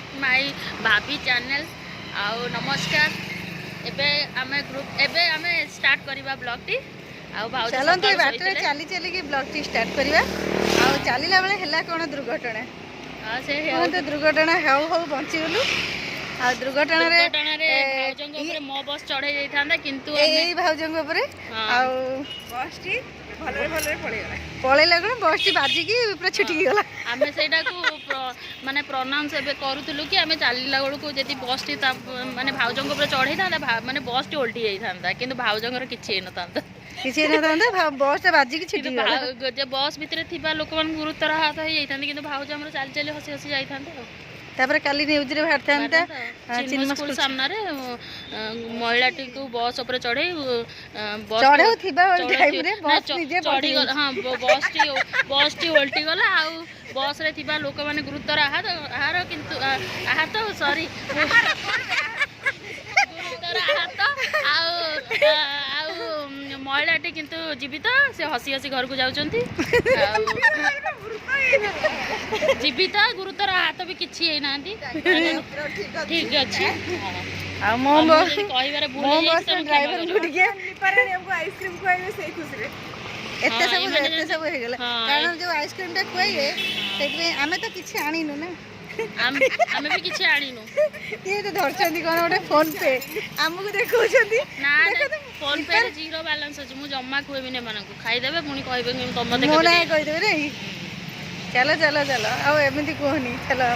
Back my भाभी channel आउ नमस्कार। एबे आमे ग्रुप एबे आमे स्टार्ट करबा ब्लॉग टी आउ भाउज चलंतु ए बाटरे चली चली की ब्लॉग टी स्टार्ट करबा आउ चलीला बेले हेला कोन दुर्घटना हां से हे तो दुर्घटना हेउ हो बंची गलु आ दुर्घटना रे भाउजंग ऊपर मो बस चढ़े जाई थांदा किंतु एई भाउजंग ऊपर आ बस टी भलरे भलरे पळेला कोन बस टी बाजी की ऊपर छिटकी गला आमे सेटा को माने प्रोनाउंस एबे करूथलु कि आमे चालीला बेलू को जति बस टी माने भाउजंग ऊपर चढ़े थांदा माने बस टी उल्टी जाई थांदा किंतु भाउजंगर किछि न थांदा किछि न थांदा बस टा बाजी की छिटकी गला जे बस भीतर थिबा लोक मन गुरुतर हाथ होई जाई थांदा किंतु भाउज हमर चाली चाली हसी हसी जाई थांदा तापर काली न्यूज रे बाहर थांता चिन्मय स्कूल सामने रे महिला टी को बस ऊपर चढ़े बस चढ़ौ थिबा टाइम रे बस निजे चढ़ी गला हां बस टी उल्टी गला आ बस रे थिबा लोक माने गुरुतर आहार किंतु आहत सॉरी गुरुतर आहत आ महिला टी किंतु जीवित से हसी हसी घर को जाउचंती जीवित गुरुतर हाथ भी किछि हे नांती ठीक अछि आ मो बस कहिबारे मो बस ड्राइवर गुड के पर हमको आइसक्रीम खुआइबे से खुश रे एते सब हे गेला कारण जो आइसक्रीम टा खुआइए सेति हमें तो किछि आनिनु ना आमे भी किछि आनिनु ये तो धरछंती कोन ओटे फोन पे हमको देखौछंती ना फोन पे रे जीरो बैलेंस अछि मु जम्मा खुएबी ने मानकु खाइ देबे पुनी कहबे कि तम देखे मोना कहि देबे रे चलो चलो चलो आ एमिति कोहनी चलो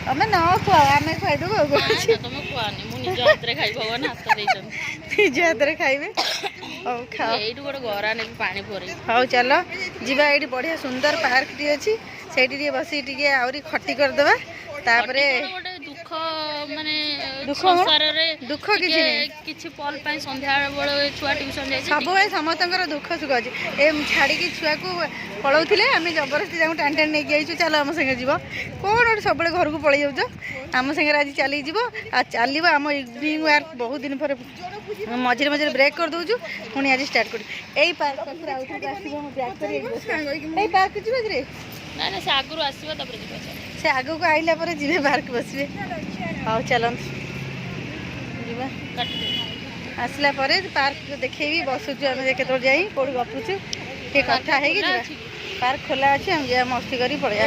हमें ना खुआ हमें खाइ देबो ना तुम खुआनी मु निज हाथ रे खाइ भगवान हाथ देइछन निज हाथ रे खाइबे ओ खाओ एइटु गोटे गरा ने पानी भरी हाउ चलो जीवा एइटि बढ़िया सुंदर पार्क टी अछि सेठी रे बसी टिके आउरी खट्टी कर देबा तापरे गोटे दुख माने संसार रे दुख किछि पल पय संध्या बेले छुआ ट्यूशन जाय सब ए समतंकर दुख सुख अछि ए छाड़ी की छुआ को पळौथिले आमे जबरदस्ती जाऊ टान टान नै गइछु चलो हम संगे जीवो कोन ओटे सबले घर को पळै जाउछ हम संगे आज चली जीवो आ चलीबा हम इवनिंग वर्क बहुत दिन पर मझिर मझिर ब्रेक कर दोछु पुनी आज स्टार्ट करू एई पार्क पर आउथु आसीबो हम ब्रेक करी एई पार्क जीवा रे ना ना से आगुर आसीबो तपर जीवा से आगु को आइला पर जीवे पार्क बसबे हाउ चलन जीवा आसला पर पार्क देखैबी बसुछु हम जे केतो जाई कोड गपुछु के कथा है कि जीवा पार्क खोला अछि हम जे मस्ती करी पड़या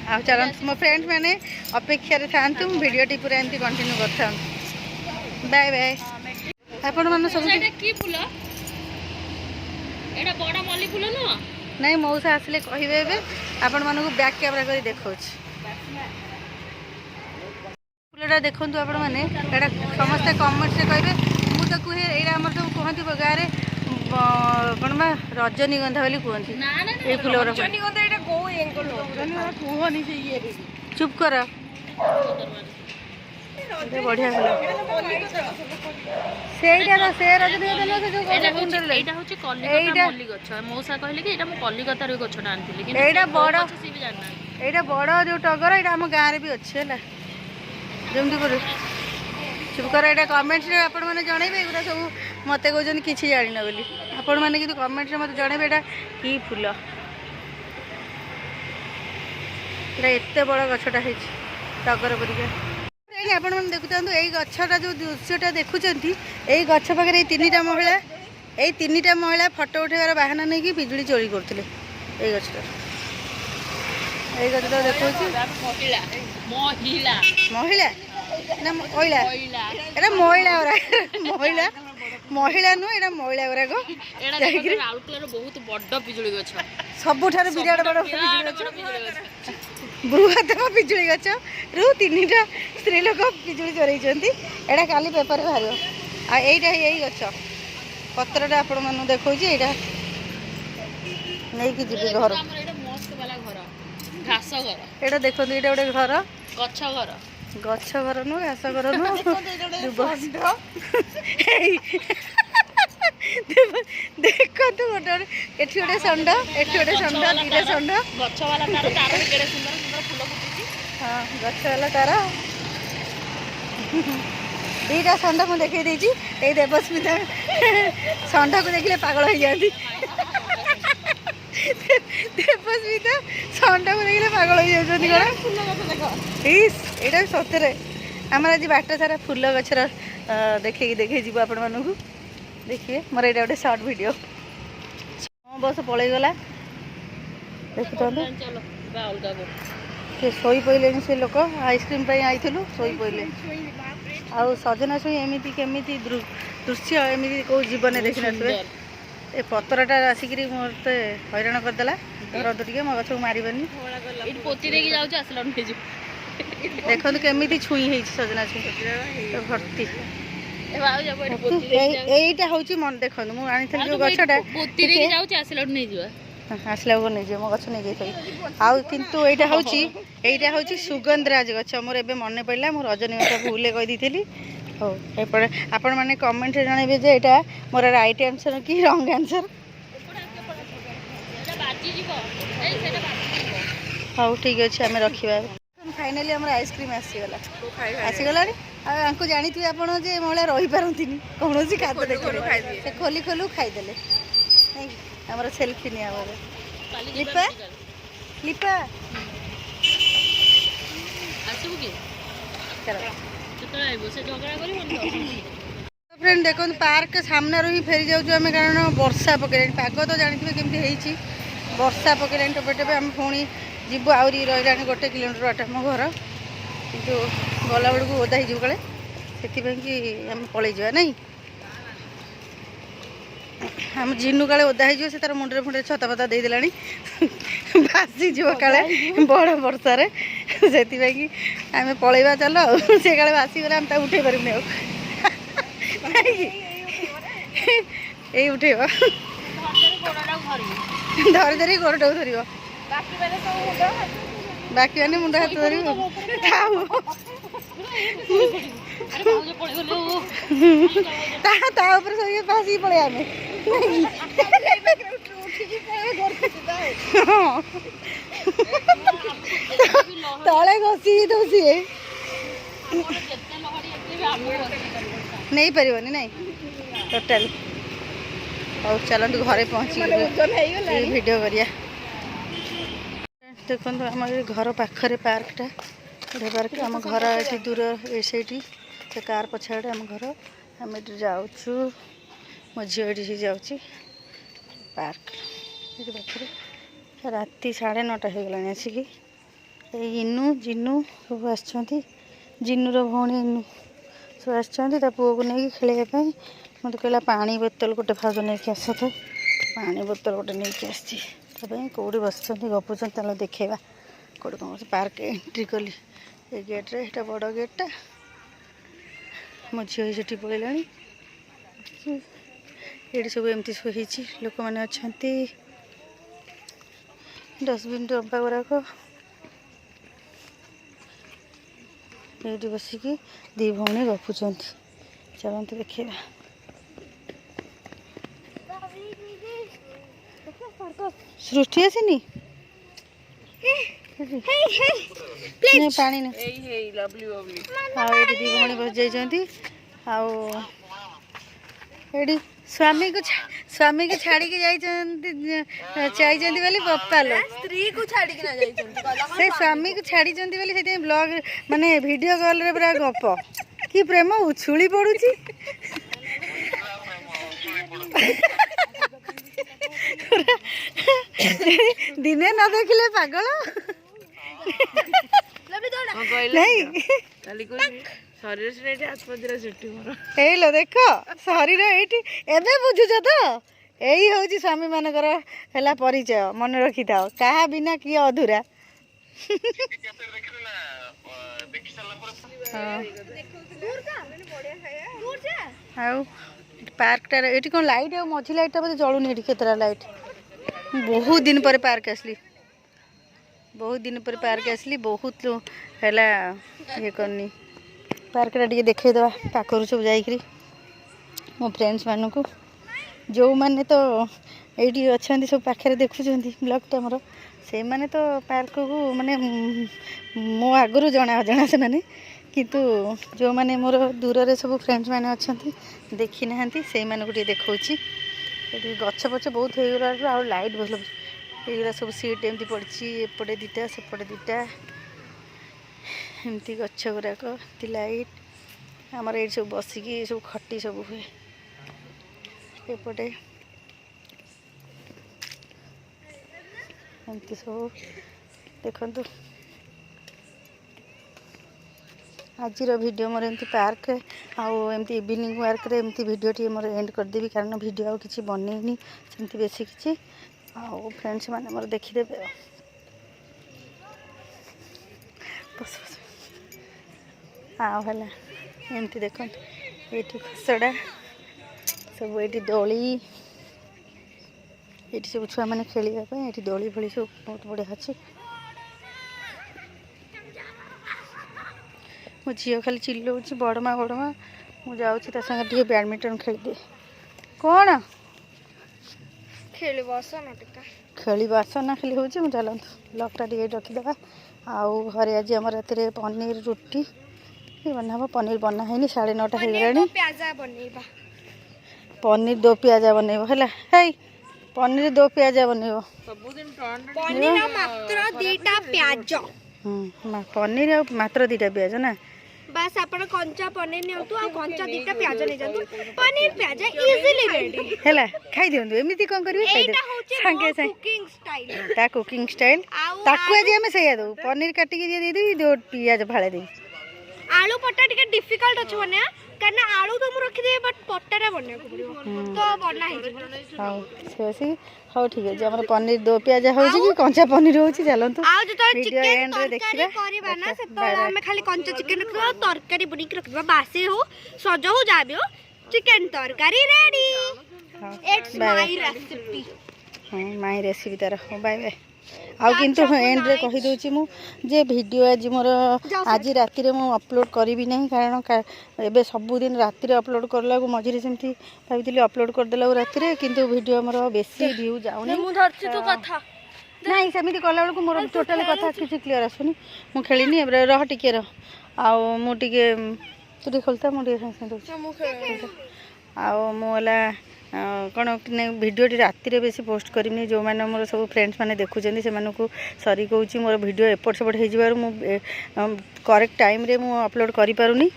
आ चलन मो फ्रेंड माने अपेक्षा रे थांतु वीडियो टी पूरा एंती कंटिन्यू करथां बाय बाय आपण मन सब एटा की फूल एटा बड़ा मल्ली फूल न नहीं मौसा आसले कहिबे एबे आपण मानको बैक कैमरा करी देखौछ फूलटा देखंतु आपण माने एटा समस्त कमेंट से कहिबे मु त कुहे एरा हमर सब कहंती बगारे कोनबा रजनीगंधा वाली कहंती ना ना ए फूल रजनीगंधा एटा गो एंगल कुहनी से ये चुप कर बढ़िया सेटा तो से रजनीगंधा लो जो एटा होची कलिकता मल्ली गछ मौसा कहले कि एटा मु कलिकता रे गछटा आनथिली कि एटा बड़ सी भी जानना एटा बड़ जो टगर एटा हम गां रे भी अच्छे हला जेमती पर चुप कर एटा कमेंट रे आपण माने जणैबे एगुरा सब मते कहजन किछि जानि न बोली आपण माने कि कमेंट रे मते जणैबे एटा की फूल एटा एते बड़ गछटा हेछि टगर परिका आपण माने देखुतंतु एई गछटा जो दृश्यटा देखुचंती एई गछ पाखरे एई तीनिटा महिला फोटो उठेबार बाहाना नै कि बिजुली चोरी करथिले एई गछटा देखौछि महिला महिला ना महिला एटा महिला ओरा महिला महिला नु एटा महिला ओरा को एटा देखो राउतला बहुत बड्ड बिजुली गछ सबुठार बिराट बड़ बिजुली गछ बृहत्तम बिजुली गछ रु तीनिटा स्त्री लोक बिजुली चोरैछंती एटा काली पेपर बाहर आ एइटा एई गछ पत्रटा आपण मानु देखौछि एटा नै कि जिबी घर हमर एटा मस्त वाला घर घास घर एटा देखो एटा ओटे घर गछ घर नु घास घर नु देखो तू गोटे एठी गोटे षंड एठी गोटे षंड दीटा षंड गछ वाला तार तार केडे सुंदर सुंदर फूल फुटिची हां गछ वाला तार दीटा षंड मु देखै देछि ए देवस्मिता षंड को देखले पागल हो जाती ଦେବସ୍ମିତା ଷଣ୍ଢକୁ ଦେଖିଲେ ପାଗଳ ହେଇଯାଉଛନ୍ତି କ'ଣ? ଇସ୍ ଏଇଟା ସତରେ ଆମର ଆଜି ବାଟ ସାରା ଫୁଲ ଗଛର ଦେଖେଇ ଯିବୁ ଆପଣମାନଙ୍କୁ। ଦେଖିବେ ମୋର ଏଇଟା ଗୋଟେ ସର୍ଟ ଭିଡ଼ିଓ। ମୋ ବସ ପଳେଇଗଲା ଦେଖୁଥାନ୍ତୁ। ସେ ଶୋଇ ପଇଲେଣି ସେ ଲୋକ, ଆଇସ୍କ୍ରିମ୍ ପାଇଁ ଆଇଥିଲୁ ଶୋଇ ପଇଲେ। ଆଉ ସଜନା ଛୁଇଁ ଏମିତି କେମିତି ଦୃଶ୍ୟ ଏମିତି କେଉଁ ଜୀବନରେ ଦେଖିନଥିବେ। ଏ ପତ୍ରଟା ଆସିକିରି ମୋତେ ହଇରାଣ କରିଦେଲା। ଧରନ୍ତୁ ଟିକେ ମୋ ଗଛକୁ ମାରିବନି। ଦେଖନ୍ତୁ କେମିତି ଛୁଇଁ ହେଇଛି ସଜନା ଛୁଇଁ ଭର୍ତ୍ତି। এইটা হচ্ছে মন দেখুন মু আনিଥିଲି যে গছটা আসলে নেইଯିବ ମୋ ଗଛ ନେଇଯାଇଥିବି। ଆଉ କିନ୍ତୁ এইটা হচ্ছে ସୁଗନ୍ଧରାଜ ଗଛ। ମୋର ଏବେ ମନେ ପଡ଼ିଲା, ମୁଁ ରଜନୀଗନ୍ଧା ଭୁଲରେ କହିଦେଇଥିଲି। ହଉ ଏପଟେ ଆପଣମାନେ କମେଣ୍ଟରେ ଜଣାଇବେ ଯେ ଏଇଟା ମୋର ରାଇଟ୍ ଆନ୍ସର୍ କି ରଙ୍ଗ ଆନ୍ସର୍। ହଉ ଠିକ୍ ଅଛି ଆମେ ରଖିବା। फाइनाली आम आइसक्रीम आसीगलानी। आपको जानते आप मैं रहीपारती कौन खाद्य देखिए खोली खोलू खाईदे आम सेल्फी निया लिपा लिपा फ्रेंड देखो पार्क सामने ही फेरी जाऊँ आम कारण वर्षा पकड़े पाग तो जानते केमती वर्षा पकड़े टपे टपे आम पुणी जीव आहरी रहा 1 किलोमीटर बाट मो घर किंतु गला बेलू ओदा हो काले से आम पलि जा नहीं आम जिनू काले ओदा हो तार मुंडे फुंडे छता फता देदेला भासीज काले बड़ वर्षार से आम पलैबा चल से काले भासीगले आम उठे पारूनी उठेब धरी धरी गोड़टा धर बाकी मैंने मुंडा हाथ धर भासी पड़े आम तले घसी तो सी नहीं पार नहीं टोटाल। और चलते घरे पहुँची वीडियो करिया। देखो आम घर पाखरे पार्कटा बड़े पार्क आम घर ये दूर से कार पछाड़े आम घर आम ये जाऊँ मो झी ये जाऊँगी पार्क ये पाखे राति 9:30 हो गला आसिक इनू जिनू सब आसुँच जिनूर भौणी इनू सब आसुँच पुओ को नहीं खेलवाई मत कहला पानी बोतल गोटे भाज नहीं आस तो पानी बोतल गोटे नहीं आसी कौटी बस गपुच चलो देखा कौट कौन पार्क एंट्री कली ये गेट्रे यहाँ बड़ गेटा मो झी से पड़ेला ये सब एमती सब लोक मैंने अच्छा डस्टबिन डब्बा गुड़ाक ये बसिकी 2 भौणी गपुंट चलते देखा सृष्टि आसनी पानी ना दी भौणी बस जाइए स्वामी को छाड़ी के चाहिए बोली बप्पा लो स्त्री को छाड़ी ना से स्वामी को छाड़ी से ब्लॉग माने वीडियो कॉल रे पूरा गप कि प्रेम उछुली पड़ुची दिने न देखिले पागल नहीं शरीर से आसपत्र छुट्टी मोर लो देख शरीर ये एवं बुझुच तो यही हूँ स्वामी मानकर है परिचय मन रखी था क्या बिना किए अधूरा पार्कटा ये कौन लाइट आ मझी लाइटा बोधे जलूनी ये केतरा लाइट बहुत दिन पर पार्क आसली बहुत है ये करनी पार्कटा टे देखईदे पाखर सब जाकरी मो फ्रेंड्स मान को जो मैंने तो ये अच्छा सब पाखे देखुं ब्लॉगटा मोर से मैंने तो पार्क को माने मो आगुरी जना अजना से मैंने किंतु जो मैंने मोर दूर रे सब फ्रेंड्स मैंने अच्छा देखी ना से देखा गछ पछ बहुत हो गला लाइट भल ଏଗୁଡ଼ା ସବୁ ସିଟ୍ ଏମିତି ପଡ଼ିଛି, ଏପଟେ ଦୁଇଟା ସେପଟେ ଦୁଇଟା, ଏମିତି ଗଛ ଗୁଡ଼ାକ, ଏମିତି ଲାଇଟ୍। ଆମର ଏଇଠି ସବୁ ବସିକି ସବୁ ଖଟି ସବୁ ହୁଏ। ଏପଟେ ଏମିତି ସବୁ ଦେଖନ୍ତୁ। ଆଜିର ଭିଡ଼ିଓ ମୋର ଏମିତି ପାର୍କ ଆଉ ଏମିତି ଇଭିନିଂ ୱାର୍କରେ ଏମିତି ଭିଡ଼ିଓଟି ମୋର ଏଣ୍ଡ କରିଦେବି, କାରଣ ଭିଡ଼ିଓ ଆଉ କିଛି ବନେଇନି ସେମିତି ବେଶୀ କିଛି। ଆଉ ଫ୍ରେଣ୍ଡସ୍ ମାନେ ମୋର ଦେଖିଦେବେ ଆଉ। ଆଉ ହେଲା ଏମିତି ଦେଖନ୍ତୁ, ଏଇଠି ଖସଡ଼ା ସବୁ, ଏଇଠି ଦୋଳି, ଏଇଠି ସବୁ ଛୁଆମାନେ ଖେଳିବା ପାଇଁ, ଏଇଠି ଦୋଳି ଫୋଳି ସବୁ ବହୁତ ବଢ଼ିଆ ଅଛି। ମୋ ଝିଅ ଖାଲି ଚିଲ୍ଲଉଛି ବଡ଼ ମା। ମୁଁ ଯାଉଛି ତା ସାଙ୍ଗରେ ଟିକେ ବ୍ୟାଡ଼ମିଣ୍ଟନ ଖେଳିଦିଏ। କ'ଣ ଖେଳିବ ଆସ ନା ଖାଲି ହେଉଛି। ମୁଁ ଚାଲନ୍ତୁ ଲକ୍ଟା ଟିକେ ରଖିଦେବା। ଆଉ ଘରେ ଆଜି ଆମର ରାତିରେ ପନିର ରୁଟି ବନା ହେବ। ପନିର ବନା ହେଇନି, 9:30 ହେଇଗଲାଣି। ପନିର ଦୋ ପିଆଜା ବନେଇବ ହେଲା। ହେଇ ପନିର ଦୋ ପିଆଜା ବନେଇବ। ପନିର ଆଉ ମାତ୍ର 2ଟା ପିଆଜ ନା। बस आपण कंचा पनीर नियंतु आ कंचा 2टा प्याज नै जंतु पनीर प्याज इजीली रेडी हैला खाइ दियंतु। एमिति कोन करबे खाइ दे संगे संगे कुकिंग स्टाइल ता कुकिंग स्टाइल ताकू आज हम सैया दो पनीर काटी के दे दी दो पियाज फाळे दे। आलू पट्टा टिके डिफिकल्ट अछि बने कारण आलू तो हम रखि दे बट पट्टाटा बने को पड़ियो तो बना हे हां सेसी हां ठीक है। हमर पनीर दो पियाज हो छी कि कंचा पनीर हो छी चलंतु आ जो चिकन तरकारी करबा ना से तो हम खाली कंचा चिकन रखबा तरकारी बनी के रखबा बासी हो सज हो जाबे हो चिकन तरकारी रेडी। It's my recipe. हां माय रेसिपी तार हो बाय बाय। आउ किंतु एंड रे कहि दोची मु जे वीडियो आज मोर आज राति रे मु अपलोड करबी नहीं, कारण एबे सब दिन राति रे अपलोड करला को मझिरे सेमती भाबितली अपलोड कर देला राति रे, किंतु वीडियो मोर बेसी व्यू जाउनी। मु धरछि तू कथा नहीं सेमती कला बेलको मोर टोटल कथा किछि क्लियर आसुनी। मु खेलिनी एबे रह टिके रह आउ मु टिके तू टिके खोलता मु टिके संग दो आउ मुला कौन भिडियोटी राति रे बेसी पोस्ट करनी। जो मैंने मोर सब फ्रेंड्स मैंने देखुं से सॉरी कहूँ मोर भिडियो एपट सेपट हो करेक्ट टाइम रे मु अपलोड करि पारुनी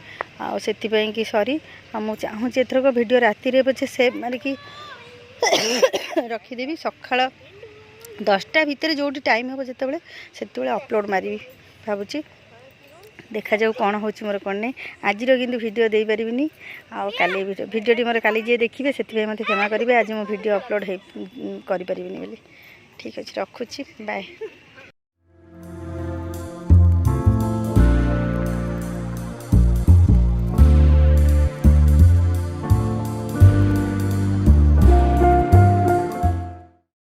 से कि सॉरी। मुझे चाहूँगी एथरक भिडियो राति रे पछे सेव मारिकी रखीदेवी सकाळ 10टा भितर जो टाइम हम जिते से अपलोड मारी भावुची। देखा जाऊ कौन हो मोर कौन नहीं आज किंतु वीडियो दे पारिनी आउ काली वीडियोटी मोर काली जी देखिए से मत क्षमा करेंगे। आज मो वीडियो अपलोड कर पारिनी। ठीक अच्छे रखुची बाय।